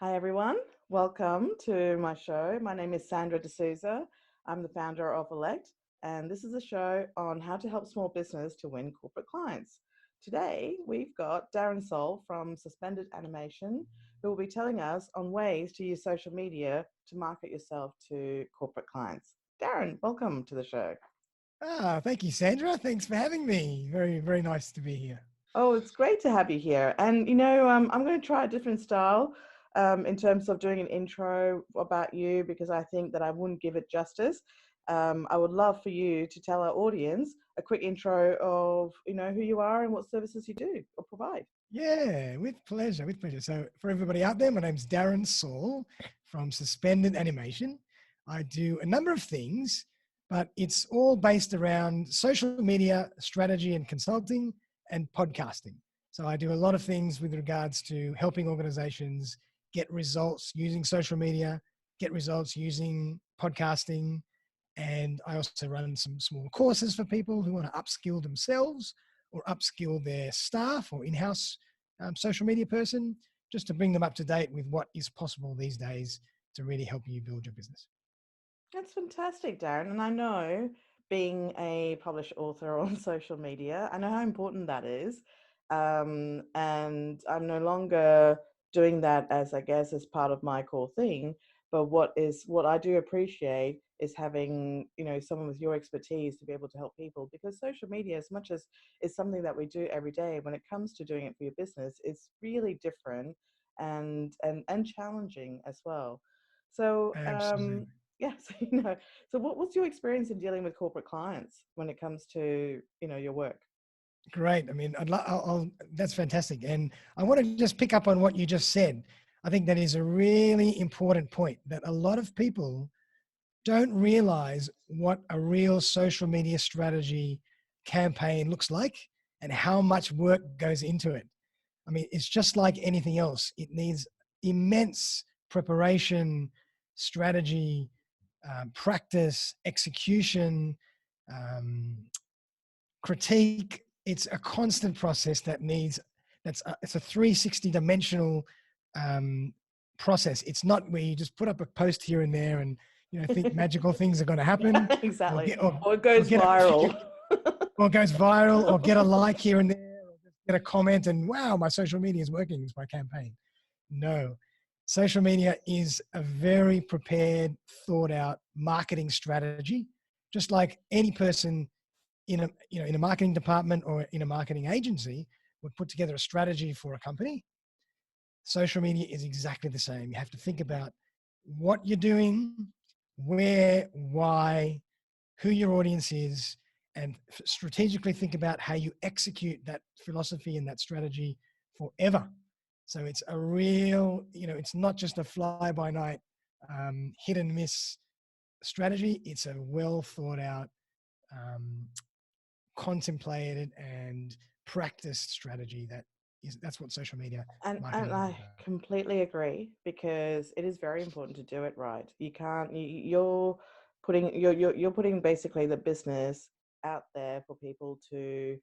Hi, everyone. Welcome to my show. My name is Sandra D'Souza. I'm the founder of Ellect, and this is a show on how to help small business to win corporate clients. Today, we've got Darren Soul from Suspended Animation, who will be telling us on ways to use social media to market yourself to corporate clients. Darren, welcome to the show. Thank you, Sandra. Thanks for having me. Very, very nice to be here. Oh, it's great to have you here. And, I'm going to try a different style in terms of doing an intro about you because I think that I wouldn't give it justice. I would love for you to tell our audience a quick intro of, who you are and what services you do or provide. Yeah, with pleasure, with pleasure. So, for everybody out there, my name's Darren Saul from Suspended Animation. I do a number of things, but it's all based around social media strategy and consulting and podcasting. So, I do a lot of things with regards to helping organizations get results using social media, get results using podcasting. And I also run some small courses for people who want to upskill themselves or upskill their staff or in-house social media person, just to bring them up to date with what is possible these days to really help you build your business. That's fantastic, Darren. And I know being a published author on social media, I know how important that is. And I'm no longer doing that as, I guess, as part of my core thing. But what I do appreciate is having, someone with your expertise to be able to help people because social media, as much as is something that we do every day, when it comes to doing it for your business, it's really different and challenging as well. So Absolutely. yeah, so what's your experience in dealing with corporate clients when it comes to, your work? Great. I mean, that's fantastic. And I want to just pick up on what you just said. I think that is a really important point that a lot of people don't realize what a real social media strategy campaign looks like and how much work goes into it. I mean, it's just like anything else. It needs immense preparation, strategy, practice, execution, um, critique. It's a constant process that needs, it's a 360 dimensional um, process. It's not where you just put up a post here and there and, think magical things are going to happen Yeah, or exactly. get, or, Or it or goes get a few, viral. or goes viral or get a like here and there or just get a comment and wow, my social media is working. It's my campaign. No, social media is a very prepared, thought out marketing strategy, just like any person in a marketing department or in a marketing agency would put together a strategy for a company. Social media is exactly the same. You have to think about what you're doing, where, why, who your audience is, and strategically think about how you execute that philosophy and that strategy forever. So it's a real, it's not just a fly by night hit and miss strategy. It's a well thought out, um, contemplated and practiced strategy that's what social media And marketing is I about. completely agree because it is very important to do it right. You can't you're putting basically the business out there for people to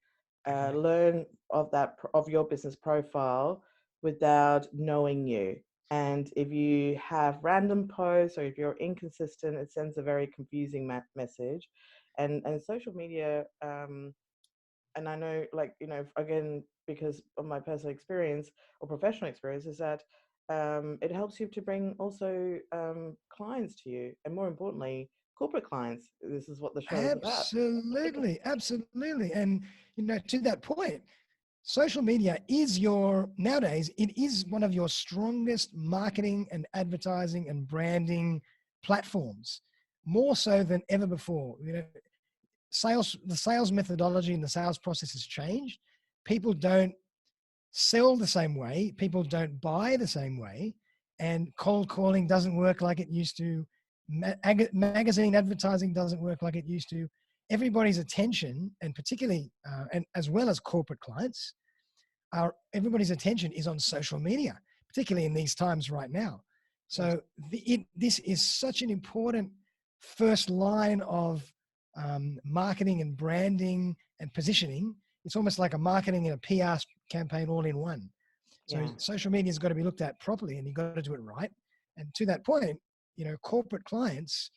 Exactly. learn of your business profile without knowing you. And if you have random posts or if you're inconsistent, it sends a very confusing message. And social media and I know, like, again, because of my personal experience or professional experience, is that it helps you to bring also clients to you, and more importantly, corporate clients. This is what the show is about. Absolutely, absolutely. And to that point, social media is nowadays it is one of your strongest marketing and advertising and branding platforms, more so than ever before. The sales methodology and the sales process has changed. People don't sell the same way. People don't buy the same way. And cold calling doesn't work like it used to. Magazine advertising doesn't work like it used to. Everybody's attention, and particularly, and as well as corporate clients, everybody's attention is on social media, particularly in these times right now. Yes. So this is such an important first line of marketing and branding and positioning. It's almost like a marketing and a PR campaign all in one. So Yeah. social media has got to be looked at properly, and you've got to do it right. And to that point, corporate clients,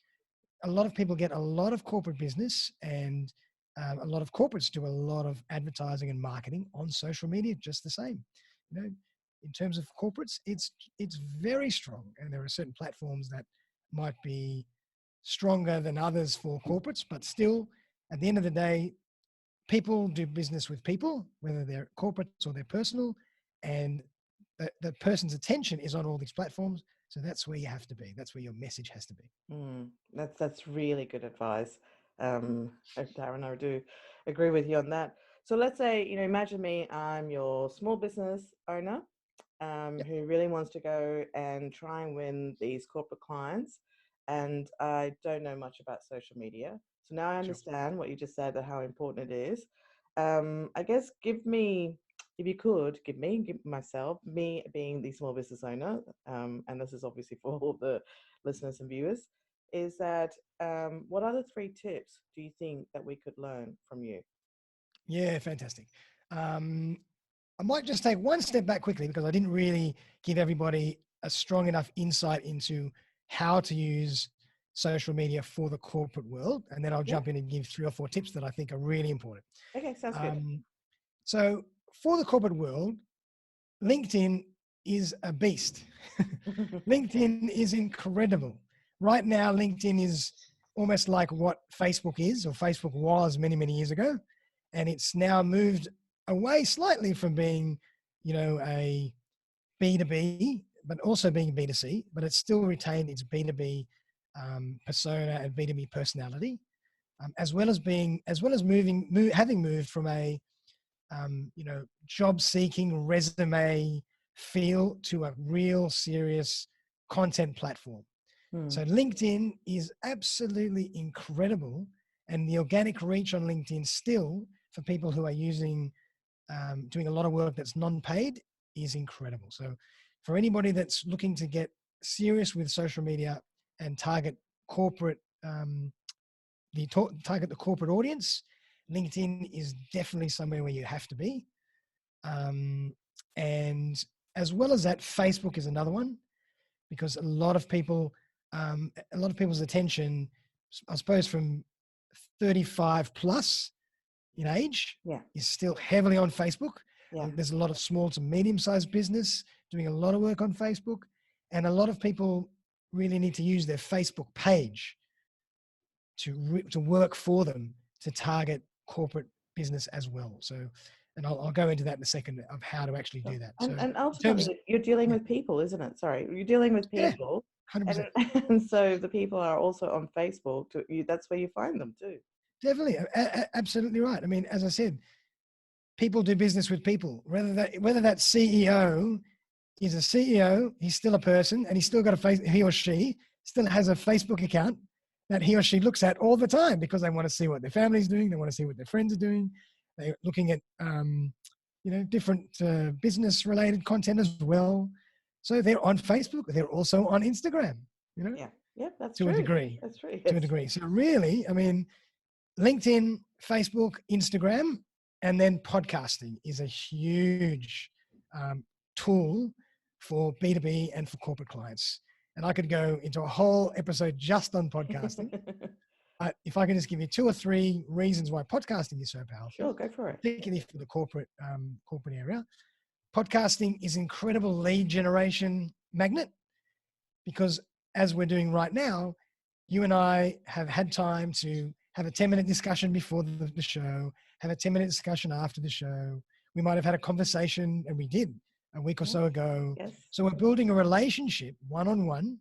a lot of people get a lot of corporate business, and a lot of corporates do a lot of advertising and marketing on social media just the same. You know, in terms of corporates, it's very strong, and there are certain platforms that might be stronger than others for corporates, but still, at the end of the day, people do business with people, whether they're corporates or they're personal, and the person's attention is on all these platforms. So that's where you have to be. That's where your message has to be. That's really good advice, Darren. I do agree with you on that. So let's say, imagine me, I'm your small business owner, Yep, who really wants to go and try and win these corporate clients, and I don't know much about social media. So now I sure. understand what you just said, how important it is. I guess give me, if you could, give myself, me being the small business owner, and this is obviously for all the listeners and viewers, is that what other three tips do you think that we could learn from you? Yeah, fantastic. Um, I might just take one step back quickly because I didn't really give everybody a strong enough insight into how to use social media for the corporate world. And then I'll Yeah. jump in and give 3 or 4 tips that I think are really important. Okay, sounds good. Um, so, for the corporate world, LinkedIn is a beast. LinkedIn is incredible. Right now, LinkedIn is almost like what Facebook is, or Facebook was many, many years ago. And it's now moved away slightly from being, a B2B, but also being B2C, but it's still retained its B2B persona and B2B personality, as well as having moved from a job seeking resume feel to a real serious content platform. Hmm. So LinkedIn is absolutely incredible. And the organic reach on LinkedIn still for people who are doing a lot of work that's non-paid is incredible. So for anybody that's looking to get serious with social media and corporate, target the corporate audience, LinkedIn is definitely somewhere where you have to be. Um, and as well as that, Facebook is another one because a lot of people's attention, I suppose, from 35 plus in age, Yeah. is still heavily on Facebook. Yeah. There's a lot of small to medium-sized business doing a lot of work on Facebook, and a lot of people really need to use their Facebook page to work for them to target corporate business as well. So, and I'll go into that in a second of how to actually Sure. do that. So, And in terms, ultimately, you're dealing yeah, with people, isn't it? Sorry, you're dealing with yeah, people, and 100%. and so the people are also on Facebook. That's where you find them too. Definitely, absolutely right. I mean, as I said, people do business with people. Whether that CEO is a CEO, he's still a person, and he's still got he or she still has a Facebook account that he or she looks at all the time because they want to see what their family's doing, they want to see what their friends are doing, they're looking at different business-related content as well. So they're on Facebook. They're also on Instagram. You know, Yeah. Yeah, that's to a true. degree. That's true. To a Yes. degree. So really, I mean, LinkedIn, Facebook, Instagram, and then podcasting is a huge um, tool for B2B and for corporate clients. And I could go into a whole episode just on podcasting. If I can just give you 2 or 3 reasons why podcasting is so powerful, Sure, go for it. particularly for the corporate area, podcasting is incredible lead generation magnet because as we're doing right now, you and I have had time to have a 10-minute discussion before the show, have a 10-minute discussion after the show. We might have had a conversation, and we did a week or Yes. so ago. Yes. So we're building a relationship one-on-one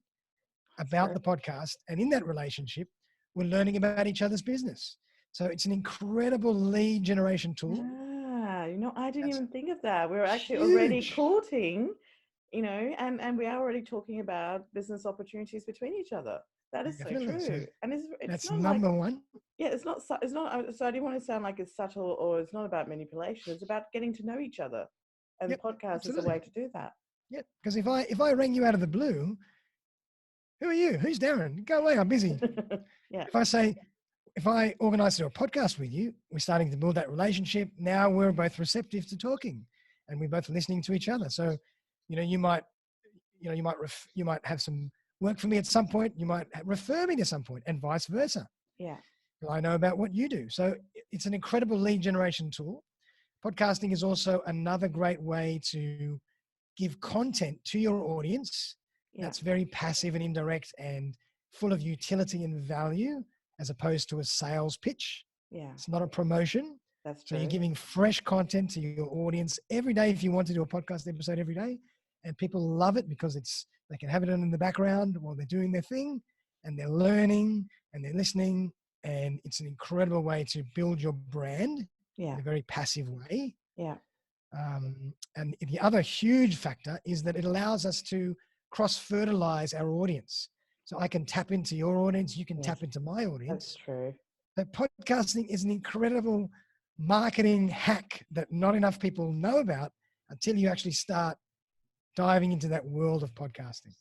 That's about true. the podcast. And in that relationship, we're learning about each other's business. So it's an incredible lead generation tool. I didn't That's even think of that. We were actually already huge. courting, and we are already talking about business opportunities between each other. That is so Definitely. So true. And it's that's not like, number one. yeah, it's not, so I didn't want to sound like it's subtle or it's not about manipulation. It's about getting to know each other. And Yep, podcast is a absolutely. way to do that. Yep. Because if I rang you out of the blue, who are you? Who's Darren? Go away. I'm busy. Yeah. If I organize to do a podcast with you, we're starting to build that relationship. Now we're both receptive to talking. and we're both listening to each other. So, you might, you might have some work for me at some point. You might refer me to some point, and vice versa. Yeah. I know about what you do. So it's an incredible lead generation tool. Podcasting is also another great way to give content to your audience Yeah. that's very passive and indirect and full of utility and value, as opposed to a sales pitch. Yeah. It's not a promotion. That's So you're true. giving fresh content to your audience every day. If you want to do a podcast episode every day, and people love it because they can have it on in the background while they're doing their thing, and they're learning and they're listening, and it's an incredible way to build your brand Yeah. in a very passive way. Yeah. And the other huge factor is that it allows us to cross-fertilize our audience. So I can tap into your audience, you can Yes. tap into my That's audience. true. But podcasting is an incredible marketing hack that not enough people know about until you actually start diving into that world of podcasting.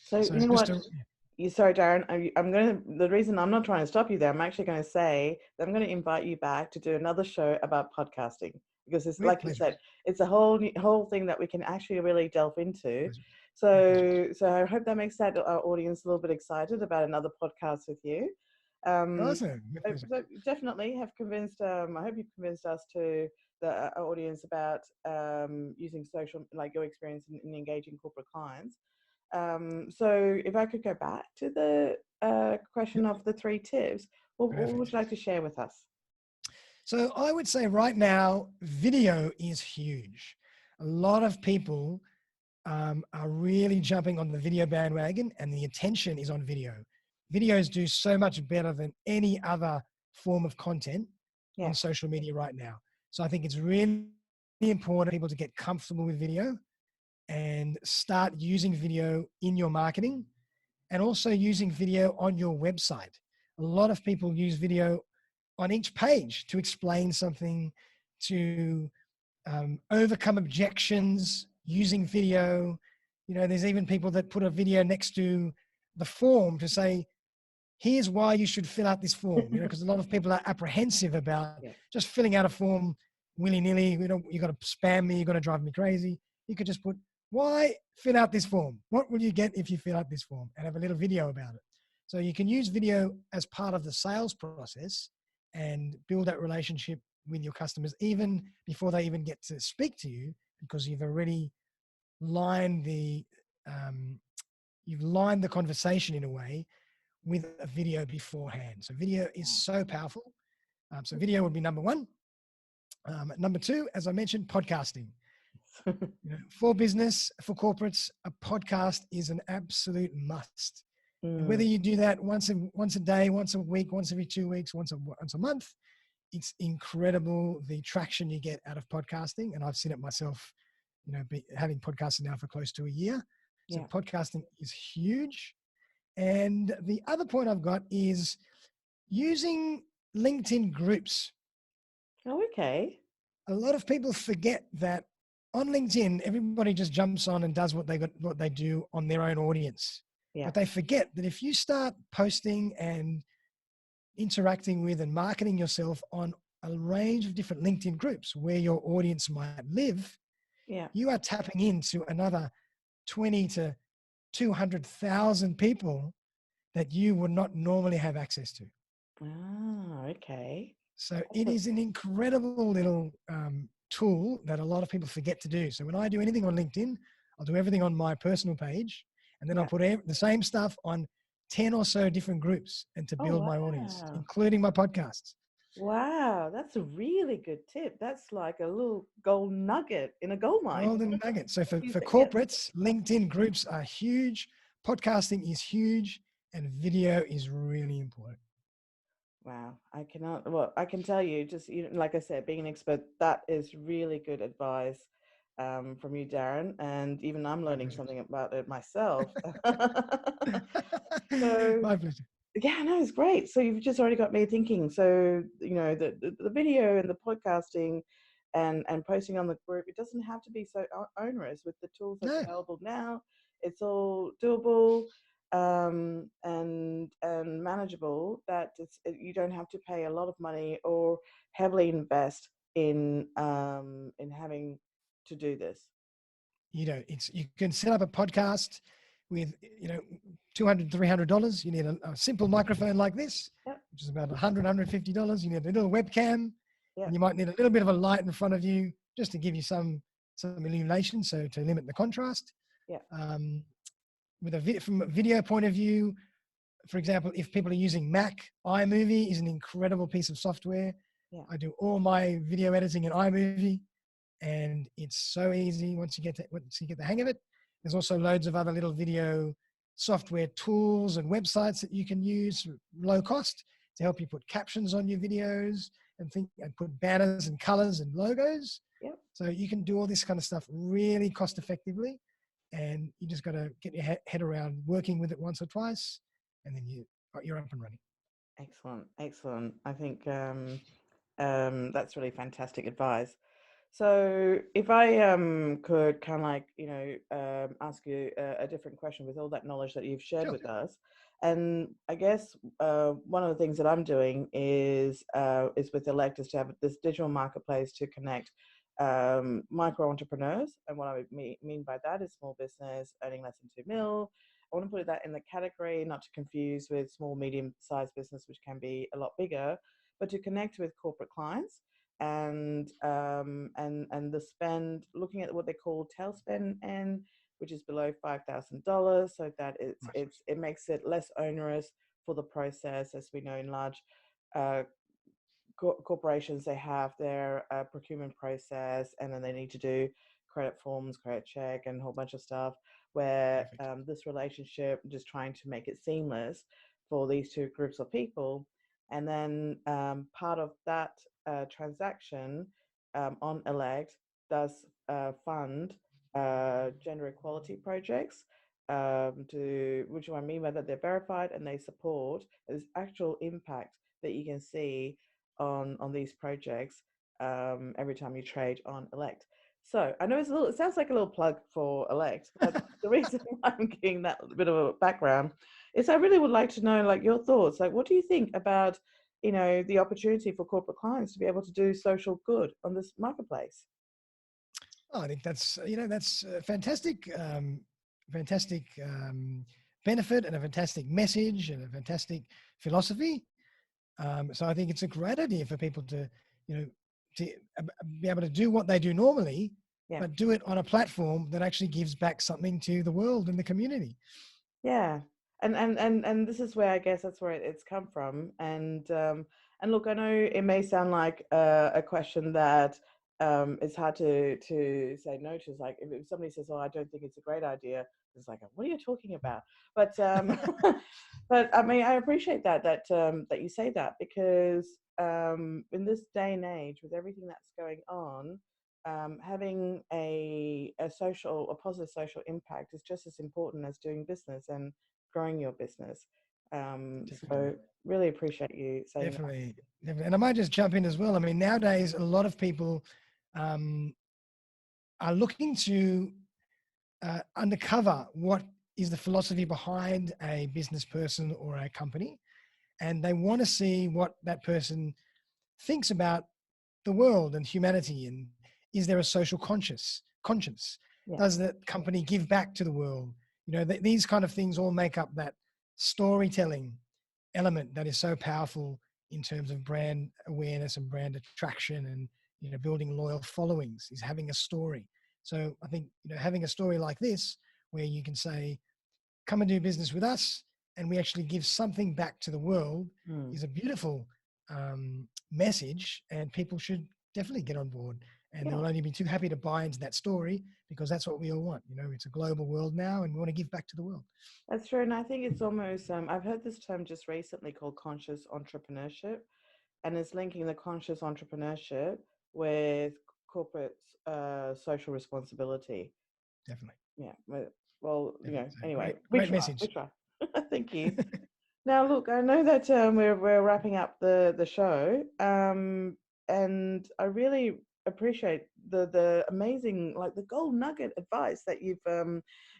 So So you know just what? to, Sorry, Darren. I'm going to. The reason I'm not trying to stop you there, I'm actually going to say that I'm going to invite you back to do another show about podcasting, because it's with like you pleasure, said, it's a whole thing that we can actually really delve into. pleasure, with pleasure. So I hope that makes our audience a little bit excited about another podcast with you. Um, Awesome, with pleasure. so definitely have convinced. I hope you've convinced us to the audience about using social, like your experience in engaging corporate clients. So if I could go back to the question Yep, of the 3 tips, what would perfect. you like to share with us? So I would say right now, video is huge. A lot of people are really jumping on the video bandwagon, and the attention is on video. Videos do so much better than any other form of content on Yeah, social media right now. So I think it's really important for people to get comfortable with video and start using video in your marketing, and also using video on your website. A lot of people use video on each page to explain something, to overcome objections using video. There's even people that put a video next to the form to say, here's why you should fill out this form, because a lot of people are apprehensive about yeah, just filling out a form willy-nilly. You got to spam me, you're going to drive me crazy. You could just put, why fill out this form? What will you get if you fill out this form? And have a little video about it. So you can use video as part of the sales process and build that relationship with your customers even before they even get to speak to you, because you've already lined the um, conversation in a way with a video beforehand. So video is so powerful. So video would be number one. Number two, as I mentioned, podcasting. For business, for corporates, a podcast is an absolute must. And whether mm, you do that once a day, once a week, once every 2 weeks, once a month, it's incredible the traction you get out of podcasting. And I've seen it myself, having podcasted now for close to a year. So yeah. podcasting is huge. And the other point I've got is using LinkedIn groups. Oh, okay. A lot of people forget that on LinkedIn, everybody just jumps on and does what they do on their own audience. Yeah, But they forget that if you start posting and interacting with and marketing yourself on a range of different LinkedIn groups where your audience might live, yeah. you are tapping into another 20 to 200,000 people that you would not normally have access to. Ah, okay. So That's it is an incredible little tool that a lot of people forget to do. So when I do anything on LinkedIn, I'll do everything on my personal page, and then I'll yeah. put the same stuff on 10 or so different groups, and to Oh, build my audience, wow. including my podcasts. Wow, that's a really good tip. That's like a little gold nugget in a gold mine. Golden nugget. So for Yeah. corporates, LinkedIn groups are huge. Podcasting is huge, and video is really important. Wow, I cannot. Well, I can tell you, just like I said, being an expert, that is really good advice from you, Darren. And even I'm My learning pleasure. something about it myself. So My pleasure. yeah, no, it's great. So you've just already got me thinking. So the video and the podcasting, and posting on the group, it doesn't have to be so onerous with the tools that's No, available now. It's all doable, and manageable. That you don't have to pay a lot of money or heavily invest in having to do this? You can set up a podcast with, $200, $300. You need a simple microphone like this, Yep. which is about $150. You need a little webcam, and Yep. you might need a little bit of a light in front of you just to give you some illumination, so to limit the contrast. Yep. Um, from a video point of view, for example, if people are using Mac, iMovie is an incredible piece of software. Yeah. I do all my video editing in iMovie, and it's so easy once you get the hang of it. There's also loads of other little video software tools and websites that you can use low cost to help you put captions on your videos and put banners and colors and logos. Yep. So you can do all this kind of stuff really cost effectively, and you just got to get your head around working with it once or twice, and then you're up and running. Excellent. Excellent. I think that's really fantastic advice. So if I could kind of like, ask you a different question with all that knowledge that you've shared Sure. with us. And I guess one of the things that I'm doing is with Ellect is to have this digital marketplace to connect micro entrepreneurs. And what I mean by that is small business earning less than 2 mil. I want to put that in the category, not to confuse with small, medium sized business, which can be a lot bigger, but to connect with corporate clients and the spend, looking at what they call tail spend, and which is below $5,000, so that Right. it makes it less onerous for the process. As we know, in large uh, corporations, they have their procurement process, and then they need to do credit forms, credit check, and a whole bunch of stuff. Where Perfect. this relationship, just trying to make it seamless for these two groups of people, and then part of that transaction on Ellect does fund gender equality projects. To which I mean by that, they're verified and they support. There's actual impact that you can see on these projects every time you trade on Ellect. So I know it sounds like a little plug for Ellect, but the reason why I'm giving that bit of a background is I really would like to know like your thoughts. Like, what do you think about the opportunity for corporate clients to be able to do social good on this marketplace? Oh, I think that's a fantastic benefit and a fantastic message and a fantastic philosophy. So I think it's a great idea for people to, you know, to be able to do what they do normally, Yeah. but do it on a platform that actually gives back something to the world and the community. Yeah, and this is where I guess that's where it's come from. And look, I know it may sound like a question that is hard to say no to. It's like if somebody says, "Oh, I don't think it's a great idea," it's like, "What are you talking about?" But but I mean, I appreciate that you say that, because in this day and age, with everything that's going on, having a positive social impact is just as important as doing business and growing your business. So Definitely. really appreciate you saying that. Definitely, definitely. And I might just jump in as well. I mean, nowadays, a lot of people um, are looking to undercover what is the philosophy behind a business person or a company. And they want to see what that person thinks about the world and humanity, and is there a social conscience? Yeah. Does that company give back to the world? These kind of things all make up that storytelling element that is so powerful in terms of brand awareness and brand attraction, and building loyal followings is having a story. So I think having a story like this, where you can say, come and do business with us, and we actually give something back to the world, Mm. is a beautiful message, and people should definitely get on board. And they Yeah, will only be too happy to buy into that story, because that's what we all want. It's a global world now, and we want to give back to the world. that's true. And I think it's almost, I've heard this term just recently called conscious entrepreneurship, and it's linking the conscious entrepreneurship with corporate social responsibility. Definitely, Yeah. Well, definitely. So anyway, we great try. We message. try. Thank you. Now, look, I know that we're wrapping up the show, and I really appreciate the amazing, like, the gold nugget advice that you've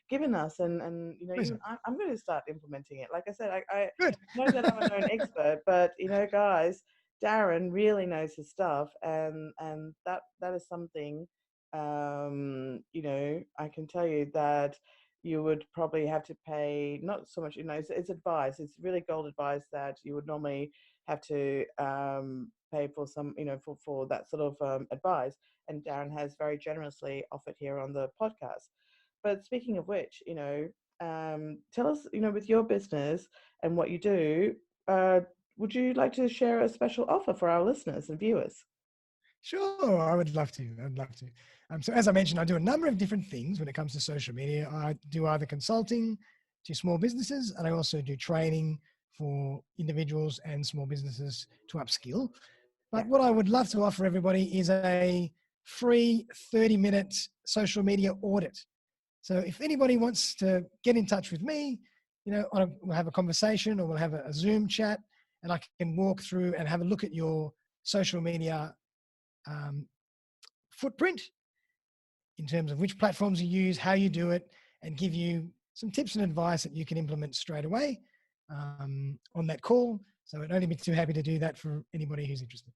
given us, and Pleasure. even I'm going to start implementing it. Like I said, I Good. know that I'm a known expert, but guys, Darren really knows his stuff, and that is something I can tell you that you would probably have to pay not so much, it's advice. It's really gold advice that you would normally have to pay for some, for that sort of advice. And Darren has very generously offered here on the podcast. But speaking of which, tell us, with your business and what you do, uh, would you like to share a special offer for our listeners and viewers? Sure, I would love to. I'd love to. So, as I mentioned, I do a number of different things when it comes to social media. I do either consulting to small businesses, and I also do training for individuals and small businesses to upskill. But Yeah. what I would love to offer everybody is a free 30-minute social media audit. So, if anybody wants to get in touch with me, we'll have a conversation or we'll have a Zoom chat, and I can walk through and have a look at your social media um, footprint in terms of which platforms you use, how you do it, and give you some tips and advice that you can implement straight away on that call. So I'd only be too happy to do that for anybody who's interested.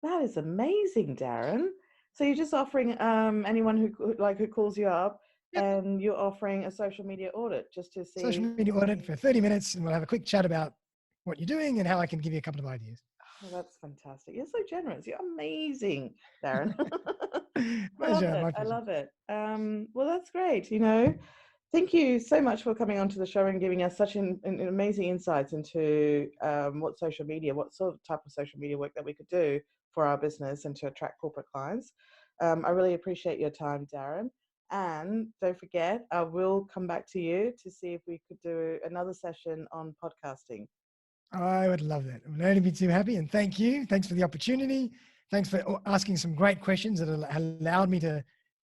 That is amazing, Darren. So you're just offering anyone who calls you up, Yep. and you're offering a social media audit just to Social see. media audit for 30 minutes, and we'll have a quick chat about what you're doing and how I can give you a couple of ideas. Oh, that's fantastic. You're so generous. You're amazing, Darren. I love Pleasure, it. my I pleasure. love it. Well, that's great. Thank you so much for coming onto the show and giving us such an amazing insights into what sort of type of social media work that we could do for our business and to attract corporate clients. I really appreciate your time, Darren. And don't forget, I will come back to you to see if we could do another session on podcasting. I would love that. I would only be too happy. And thank you. Thanks for the opportunity. Thanks for asking some great questions that allowed me to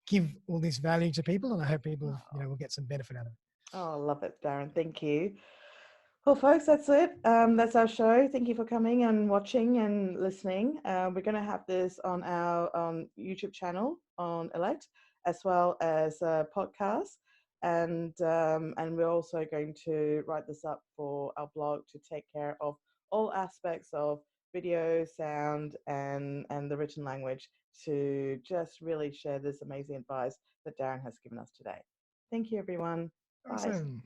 give all this value to people. And I hope people, will get some benefit out of it. Oh, I love it, Darren. Thank you. Well, folks, that's it. That's our show. Thank you for coming and watching and listening. We're going to have this on our YouTube channel on Ellect, as well as a podcast, and we're also going to write this up for our blog to take care of all aspects of video, sound, and the written language to just really share this amazing advice that Darren has given us today. Thank you, everyone. Bye. Awesome.